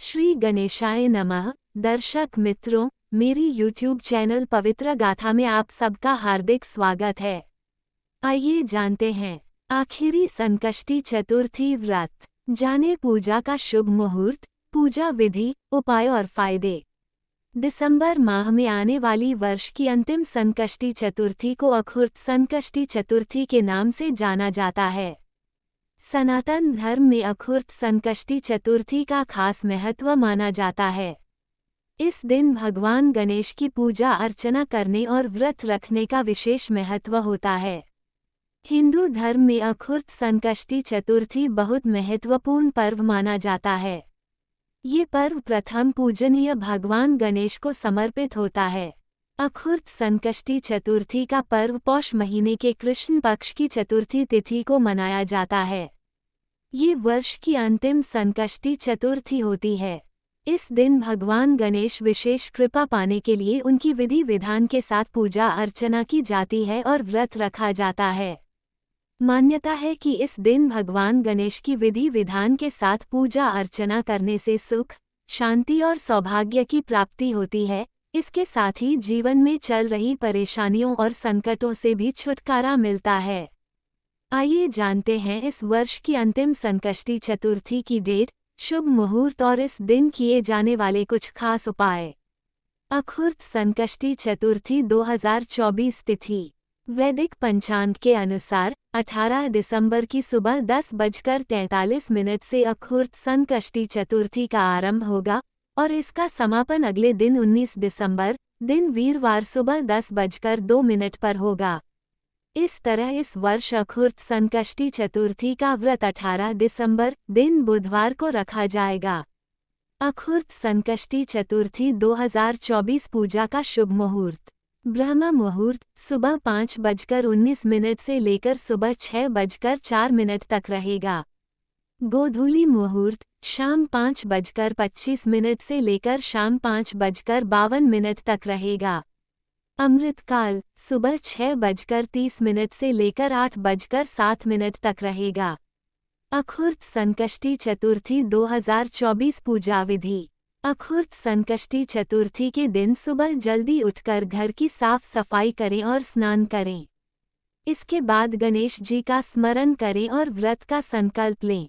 श्री गणेशाय नमः। दर्शक मित्रों, मेरी यूट्यूब चैनल पवित्र गाथा में आप सबका हार्दिक स्वागत है। आइए जानते हैं आखिरी संकष्टी चतुर्थी व्रत, जाने पूजा का शुभ मुहूर्त, पूजा विधि, उपाय और फायदे। दिसंबर माह में आने वाली वर्ष की अंतिम संकष्टी चतुर्थी को अखुर्त संकष्टी चतुर्थी के नाम से जाना जाता है। सनातन धर्म में अखुर्त संकष्टी चतुर्थी का खास महत्व माना जाता है। इस दिन भगवान गणेश की पूजा अर्चना करने और व्रत रखने का विशेष महत्व होता है। हिंदू धर्म में अखुर्त संकष्टी चतुर्थी बहुत महत्वपूर्ण पर्व माना जाता है। ये पर्व प्रथम पूजनीय भगवान गणेश को समर्पित होता है। अखुर्त संकष्टी चतुर्थी का पर्व पौष महीने के कृष्ण पक्ष की चतुर्थी तिथि को मनाया जाता है। ये वर्ष की अंतिम संकष्टी चतुर्थी होती है। इस दिन भगवान गणेश विशेष कृपा पाने के लिए उनकी विधि विधान के साथ पूजा अर्चना की जाती है और व्रत रखा जाता है। मान्यता है कि इस दिन भगवान गणेश की विधि विधान के साथ पूजा अर्चना करने से सुख, शांति और सौभाग्य की प्राप्ति होती है। इसके साथ ही जीवन में चल रही परेशानियों और संकटों से भी छुटकारा मिलता है। आइए जानते हैं इस वर्ष की अंतिम संकष्टी चतुर्थी की डेट, शुभ मुहूर्त और इस दिन किए जाने वाले कुछ खास उपाय। अखुर्त संकष्टी चतुर्थी 2024 तिथि। वैदिक पंचांग के अनुसार 18 दिसंबर की सुबह 10:43 से अखुर्त संकष्टी चतुर्थी का आरंभ होगा और इसका समापन अगले दिन 19 दिसंबर, दिन वीरवार सुबह 10:02 पर होगा। इस तरह इस वर्ष अखुर्त संकष्टी चतुर्थी का व्रत 18 दिसंबर, दिन बुधवार को रखा जाएगा। अखुर्त संकष्टी चतुर्थी 2024 पूजा का शुभ मुहूर्त। ब्रह्म मुहूर्त सुबह 5:19 से लेकर सुबह 6:04 तक रहेगा। गोधूली मुहूर्त शाम 5:25 से लेकर शाम 5:52 तक रहेगा। अमृतकाल सुबह 6:30 से लेकर 8:07 तक रहेगा। अखुर्त संकष्टी चतुर्थी 2024 पूजा विधि। अखुर्त संकष्टी चतुर्थी के दिन सुबह जल्दी उठकर घर की साफ सफाई करें और स्नान करें। इसके बाद गणेश जी का स्मरण करें और व्रत का संकल्प लें।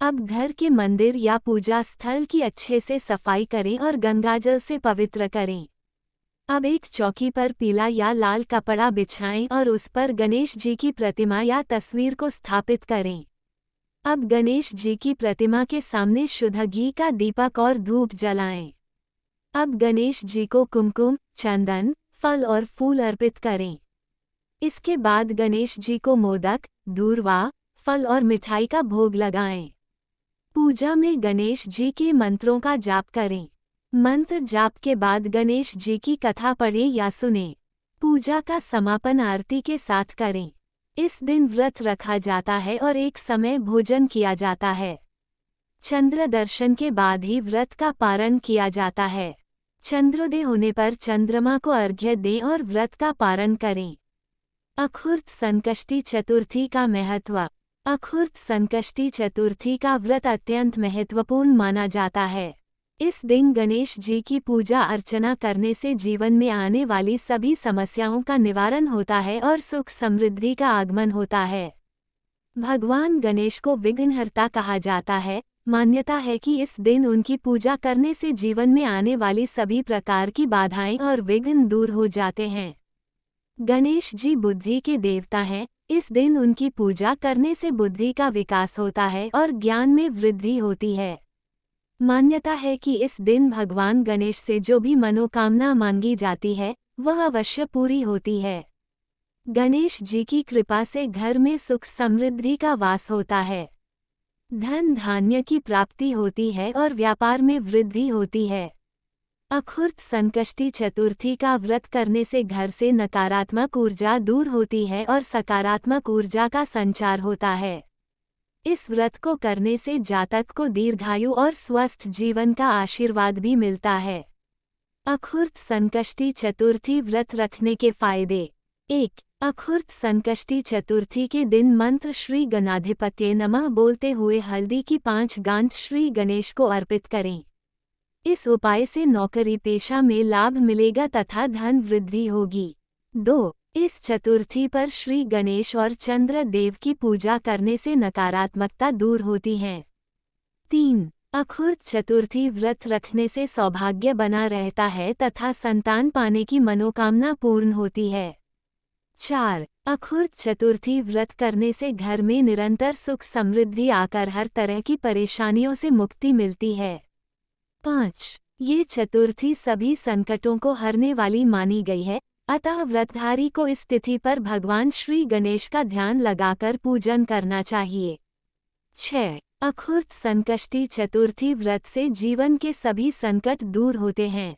अब घर के मंदिर या पूजा स्थल की अच्छे से सफाई करें और गंगाजल से पवित्र करें। अब एक चौकी पर पीला या लाल कपड़ा बिछाएं और उस पर गणेश जी की प्रतिमा या तस्वीर को स्थापित करें। अब गणेश जी की प्रतिमा के सामने शुद्ध घी का दीपक और धूप जलाएं। अब गणेश जी को कुमकुम, चंदन, फल और फूल अर्पित करें। इसके बाद गणेश जी को मोदक, दूर्वा, फल और मिठाई का भोग लगाएं। पूजा में गणेश जी के मंत्रों का जाप करें। मंत्र जाप के बाद गणेश जी की कथा पढ़ें या सुनें। पूजा का समापन आरती के साथ करें। इस दिन व्रत रखा जाता है और एक समय भोजन किया जाता है। चंद्र दर्शन के बाद ही व्रत का पारण किया जाता है। चंद्रोदय होने पर चंद्रमा को अर्घ्य दें और व्रत का पारण करें। अखुर्त संकष्टी चतुर्थी का महत्व। अखुर्त संकष्टी चतुर्थी का व्रत अत्यंत महत्वपूर्ण माना जाता है। इस दिन गणेश जी की पूजा अर्चना करने से जीवन में आने वाली सभी समस्याओं का निवारण होता है और सुख समृद्धि का आगमन होता है। भगवान गणेश को विघ्नहर्ता कहा जाता है। मान्यता है कि इस दिन उनकी पूजा करने से जीवन में आने वाली सभी प्रकार की बाधाएं और विघ्न दूर हो जाते हैं। गणेश जी बुद्धि के देवता हैं। इस दिन उनकी पूजा करने से बुद्धि का विकास होता है और ज्ञान में वृद्धि होती है। मान्यता है कि इस दिन भगवान गणेश से जो भी मनोकामना मांगी जाती है वह अवश्य पूरी होती है। गणेश जी की कृपा से घर में सुख समृद्धि का वास होता है। धन धान्य की प्राप्ति होती है और व्यापार में वृद्धि होती है। अखुर्त संकष्टी चतुर्थी का व्रत करने से घर से नकारात्मक ऊर्जा दूर होती है और सकारात्मक ऊर्जा का संचार होता है। इस व्रत को करने से जातक को दीर्घायु और स्वस्थ जीवन का आशीर्वाद भी मिलता है। अखुर्त संकष्टी चतुर्थी व्रत रखने के फायदे। 1. अखुर्त संकष्टी चतुर्थी के दिन मंत्र श्री गणाधिपत्ये नमः बोलते हुए हल्दी की 5 गांठ श्री गणेश को अर्पित करें। इस उपाय से नौकरी पेशा में लाभ मिलेगा तथा धन वृद्धि होगी। 2. इस चतुर्थी पर श्री गणेश और चंद्र देव की पूजा करने से नकारात्मकता दूर होती है। 3. अखुर्त चतुर्थी व्रत रखने से सौभाग्य बना रहता है तथा संतान पाने की मनोकामना पूर्ण होती है। 4. अखुर्त चतुर्थी व्रत करने से घर में निरंतर सुख समृद्धि आकर हर तरह की परेशानियों से मुक्ति मिलती है। 5. ये चतुर्थी सभी संकटों को हरने वाली मानी गई है, अतः व्रतधारी को इस तिथि पर भगवान श्री गणेश का ध्यान लगाकर पूजन करना चाहिए। 6. अखुर्त संकष्टी चतुर्थी व्रत से जीवन के सभी संकट दूर होते हैं।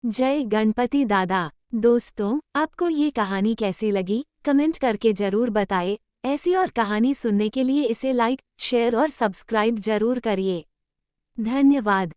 जय गणपति दादा। दोस्तों, आपको ये कहानी कैसी लगी कमेंट करके जरूर बताएं। ऐसी और कहानी सुनने के लिए इसे लाइक, शेयर और सब्सक्राइब जरूर करिए। धन्यवाद।